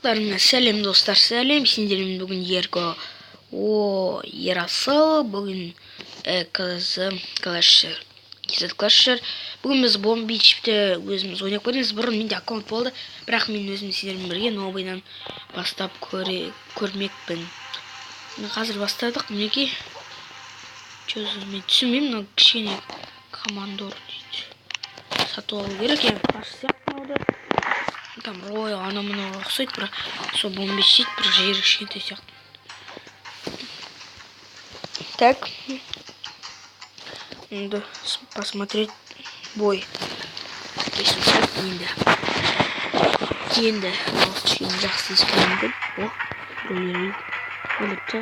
Барлықтарыңа сәлем достар, сәлем. Сендермен бүгін ерасыл бүгін Клашер. Бүгін біз бомбичті өзіміз ойнап көрдіңіз. Бұрын менде аккаунт болды, бірақ мен өзім сендермен бірге новыйдан бастап көрмекпін. Қазір бастадық, мінекей. Мен түсінбеймін, кішкене командор дейді. Сатып алу керек, қарсы сияқты. Там Роял ана-мына ұқсайды, бірақ сол бомбич дейді, бір жері кішкентай сияқты. Так, надо посмотреть бой. Енді кішкене жақсы ескеру мүмкін. Біреулер өліпті.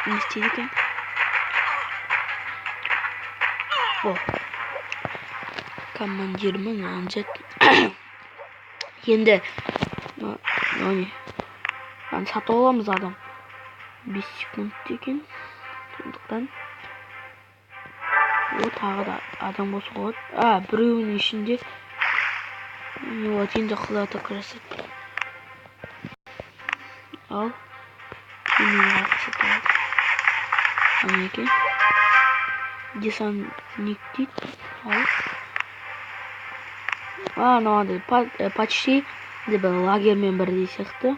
Не істейді екен? Командирмін анжет. Енді сатып аламыз адам. 5 секунд екен. Сондықтан тағы да адам болса болады. Біреуінің ішінде енді құлата кірісіп. Ал десантник дейді. Мынандай почти бір лагермен бірдей сияқты.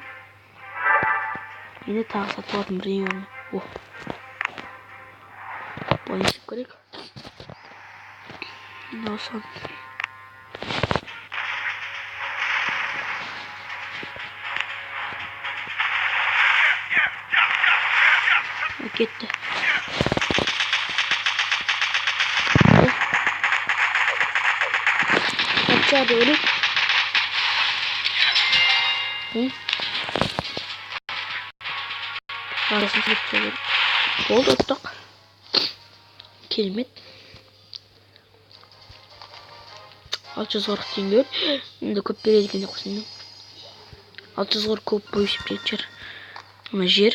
Енді тағы сатып алатын бірдеңе бар. Бұны істеп көрейік. Осы кетті. Қаншады өліп? Арасын сіліп төгір. Болды, ұттық. Керемет. 640 теңге өр. Енді көп береді екен деп қосында. 640 көп бой есептейді жер. Ана жер.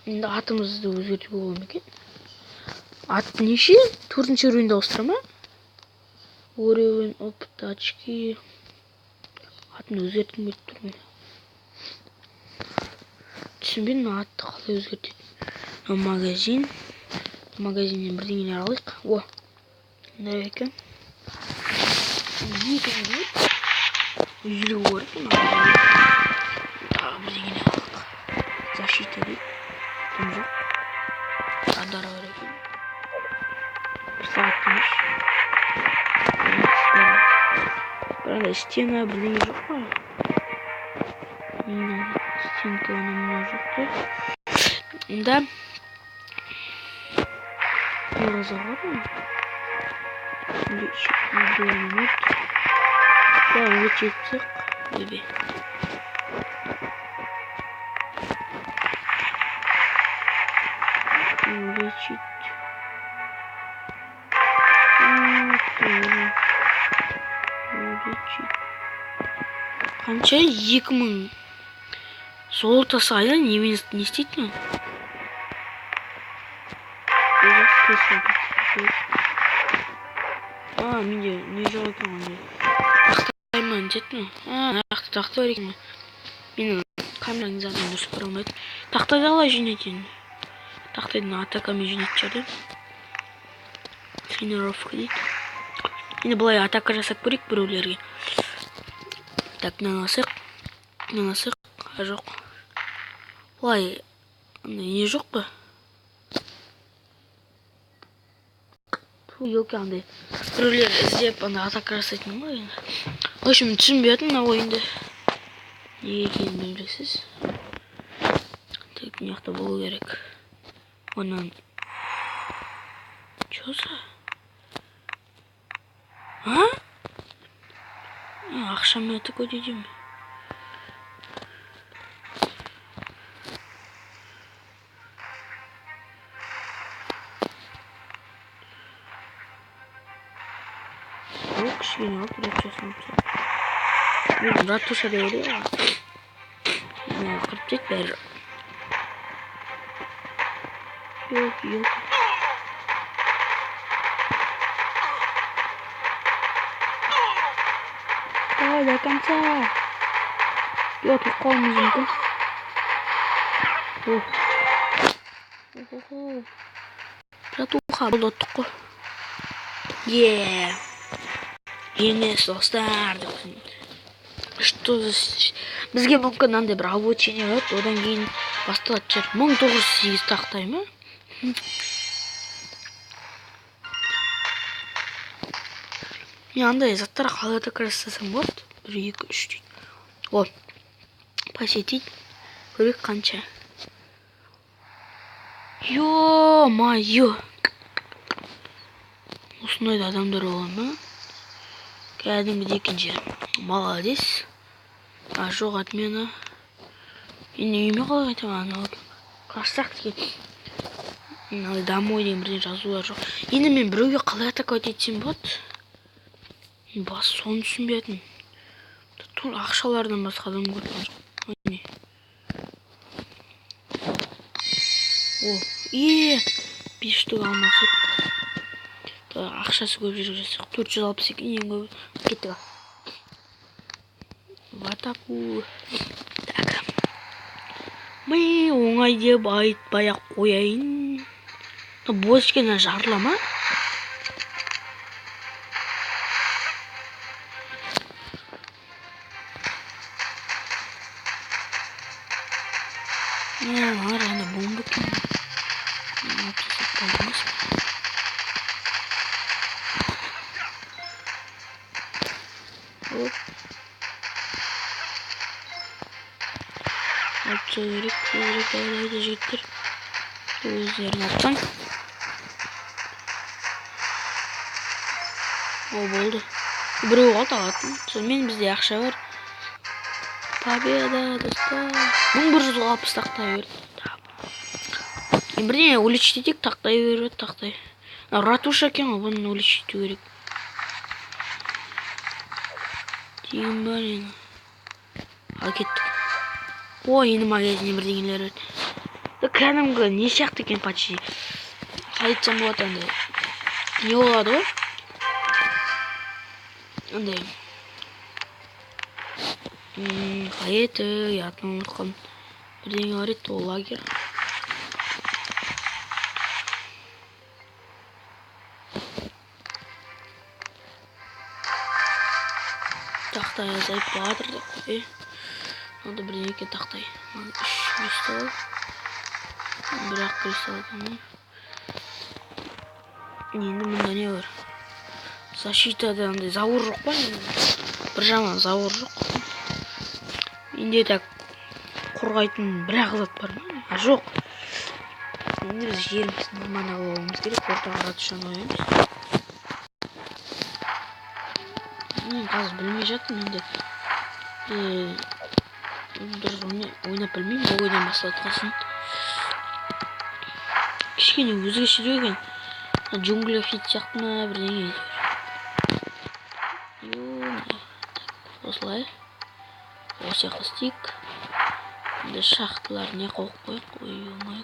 Енді атымызды өзгертуге бола ма екен? Ат неше? 4-ші уровеньде ауыстыра ма? Уровень, опыт, очки. Атын өзгерткім келіп тұр мен. Түсінбеймін, атты қалай өзгертеді. Магазиннен бірдеңелер алайық. Мындай екен. Үйлі бар екен. Бірдеңелер алайық. Защита дейді. Тым жоқ. Радар бар екен. Бір сағат тыныш. Бірандай стена бірдеңе жоқ па? Стенка оның жоқты. Онда ораза бар ма? Улететсек бебе. Улететь. Қанша? 2000 золото сайда не істейді ме? Менде не жоқ екен ондай. Тақтайман деді ме? Тақта бар екен ме? Менің камераның затын дұрыс көре алмайды. Тақтайды қалай жинайтын? Тақтайдың атакамен жинайтын жерді. Тренировка дейді. Енді бұлай атака жасап көрейік біреулерге. Так, нанасық. Жоқ. Бұлай не жоқ па? Yok андай біреулер іздеп атака жасайтын ғой енді. В общем, түсінбедім мына ойынды. Неге екенін білесіз. Тек мына жақта болу керек. Онан Чё за? Ақшам өті көдейдім. Кішкене алып репчасын ұпсап. Мен ратуша да өлі ға. Қырып дейді бәрі. Yok. до конца. Йотылып қалуымыз мүмкін. Жатуға болды оттық қой. Жеңес достар. Что бізге мүмкін андай бір обучение болады, одан кейін басталады жер. 1908 тақтай ма? Мен андай заттар қалада красасам болады. 1, 2, 3 дейді. О, посетить. Көрек қанша. Ё-майё. Осындай да адамдар бола ма? Кәдімгі екінші. Молодец. А жоқ отмена. Енді үйіме қалай қайтамын? Қарсақ деген. Домой деген бірден жазулар жоқ. Енді мен біреуге қалай атаковать етсем болады? Бас соны түсінбедім. Тур ақшалардан басқа адам көрген жоқ. О, 5 штук алмасып. Ақшасы көп жүріп жасық. 462 ең көп кеттік. В атаку. Так. Ми оңай деп айтпай-ақ қояйын. Бочкені жарлама. Ана бомба екен. Оп. Атса керек, алайды жігіттер. Өздерін атсаң. О, болды. Біреу қалды ағатын. Сонымен бізде ақша бар. Победа, достар. 1160 тақтай берді. Бірден уличить етек, тақтай береді, тақтай. Ратуша екен ғой, бұны уличить ету керек. Деген бар енді. Ал кеттік. О, енді магазине бірдеңелер өт. Кәдімгі не сияқты екен почти. Айтсам болады андай. Не болады ғой? Андай. Қай еді, ятын ұмытқан. Бірдеңе бар еді, ол лагер. Тақтай азайып бағадыр деп қой. Надо бірдеңе екен тақтай. 3 кристалл. Бірақ кристалл екен. Енді мұнда не бар? Защитада андай зауыр жоқ па? Бір жаман зауыр жоқ. Енді так қорғайтын бірақ зат бар ма? Жоқ. Енді біз жерімізді нормально қылуымыз керек. Ортаға ратушаны қоямыз. Мен қазір білмей жаттым енді. Дұрыс ойнап білмеймін. Ол ойдан басталады қалсын. Кішкене өзгеше екен. Джунгля фит сияқты ма бірдеңе. Осылай. Осы жаққа стик. Енді шахталар не қойып қойық. Ой-ой-ой.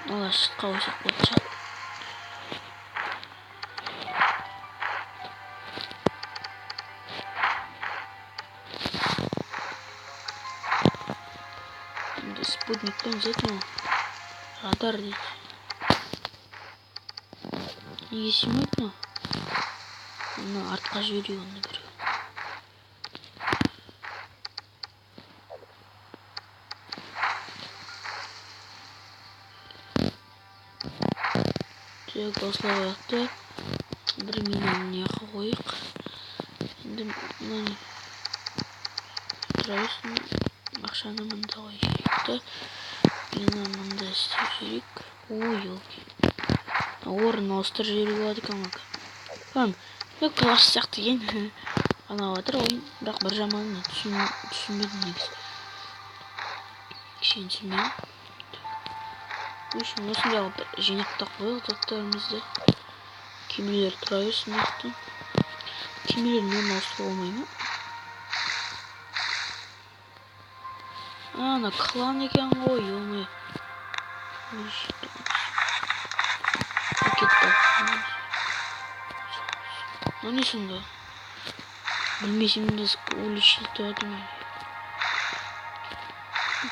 Ала шыққа ойсақ болды шақ. Енді спутниктен жетім ол. Радар дейді. Неге сүймейді ма? Оны артқа жіберейі оны біреу. Так, осылай қояқты. 1 миллион неқы қойық. Енді мұны тұрайсын. Ақшаны мұнда қой жеректі. Мені мұнда істеп жерек. Ой, елки. Орын ауыстыр жері болады екен ғой. Кәм, мен класс сияқты ең. Ана батыр ойын. Бірақ бір жаманын түсінбедім негіз. Кішен түсінбедім. Үшін осындағы жинақта қойық заттарымызды. Кемелер тұра берсін еттім. Кемелерін орын ауыстыруға болмай ма? Ана клан екен ғой, елмей. Кетті. Мынау не сонда? Bilmesem de уличный деп атым.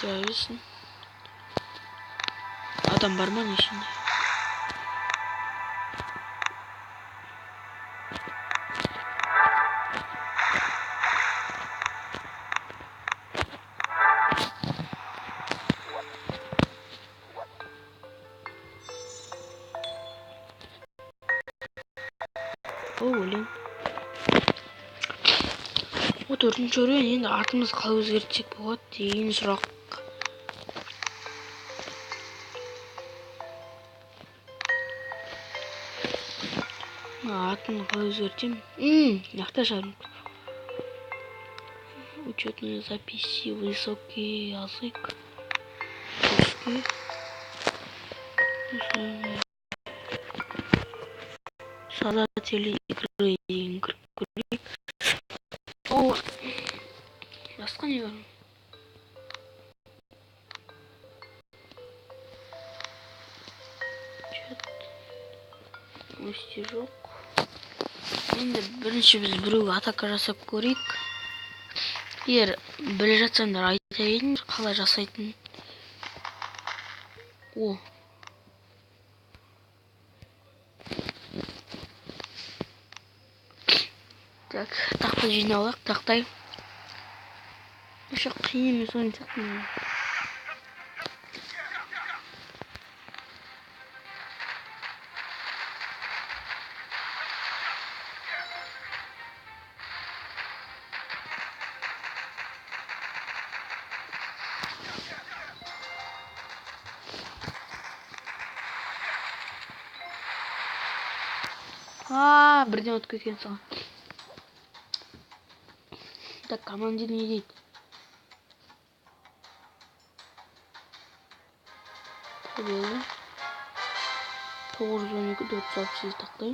Жарысын. Адам бар ма ішінде? О, өлең. О, төртінші өрен енді артымыз қалай өзгертсек болады деген сұрақ. Атын қалай өзгертем? Яқта жарым. Учетные записи, высокий язык. Русский. Создатели игры. О, басқа не бар? Стежок. Енді бірінші біз біреуге атака жасап көрейік. Егер біле жатсаңдар айта кетіңдер қалай жасайтын. О. Так, тақта жиналайық, тақтай. Еще қиын емес ойын сияқты. Бірден өтіп кеткен соң. Так, командир не дейді? Победа. 912 468 тақтай.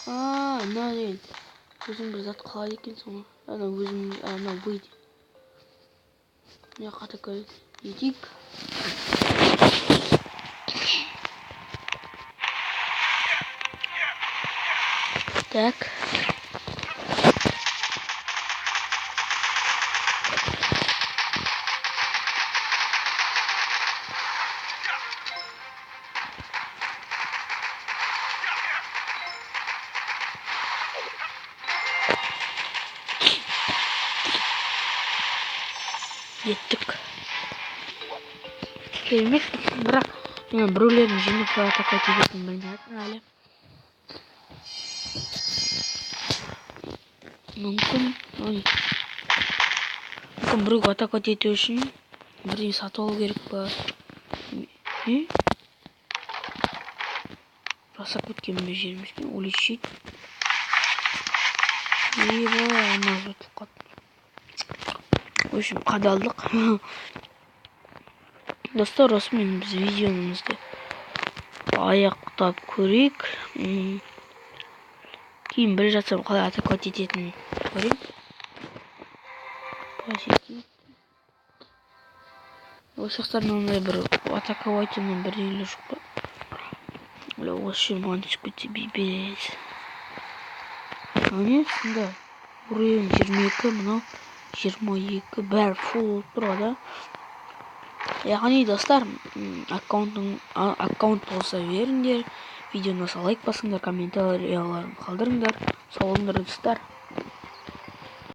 Мына деген. Өзім бір зат қалады екен соңы. Ана өзім, ана бұйды. Мына қатака етейік. Так. Еттік. Керемет, бірақ мен біреулерін жеңіп атака ететінін білмедім әлі. Мүмкін біреуге атака ету үшін бірдеңе сатып алу керек па? Жасап кеткен бе жерімізге уличить. Ана жатып қалды. В общем, қадалдық. Достар, осымен біз видеомызды аяқтап көрейік. Кейін біле жатсам қалай атака ететінін көрейік. Посетить. Осы жақтарынан ондай бір атака айтумен бірдеңелер жоқ па? Осы маған түсіп кетсе бейбез. Міне, сонда үрейін 22, мынау 22, бәрі фул тұрады. Яғни достар, аккаунт болса беріңдер, видеоны лайк басыңдар, комментарияларын қалдырыңдар. Сау болыңдар достар.